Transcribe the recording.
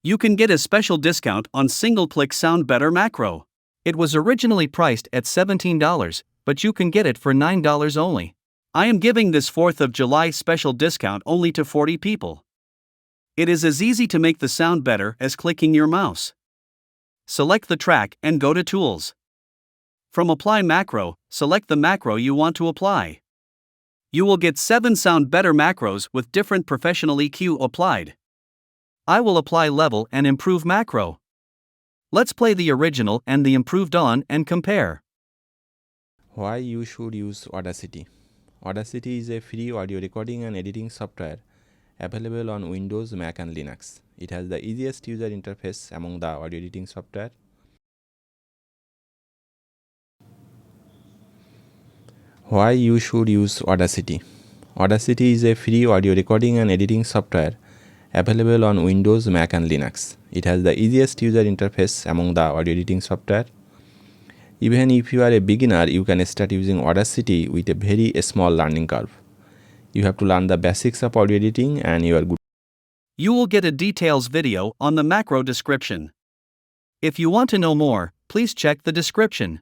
You can get a special discount on single-click Sound Better macro. It was originally priced at $17, but you can get it for $9 only. I am giving this 4th of July special discount only to 40 people. It is as easy to make the sound better as clicking your mouse. Select the track and go to Tools. From Apply Macro, select the macro you want to apply. You will get 7 Sound Better macros with different professional EQ applied. I will apply Level and Improve macro. Let's play the original and the improved on and compare. Why you should use Audacity? Audacity is a free audio recording and editing software available on Windows, Mac and Linux. It has the easiest user interface among the audio editing software. Why you should use Audacity? Audacity is a free audio recording and editing software available on Windows, Mac and Linux. It has the easiest user interface among the audio editing software. Even if you are a beginner, you can start using Audacity with a very small learning curve. You have to learn the basics of audio editing and you are good. You will get a details video on the macro description. If you want to know more, please check the description.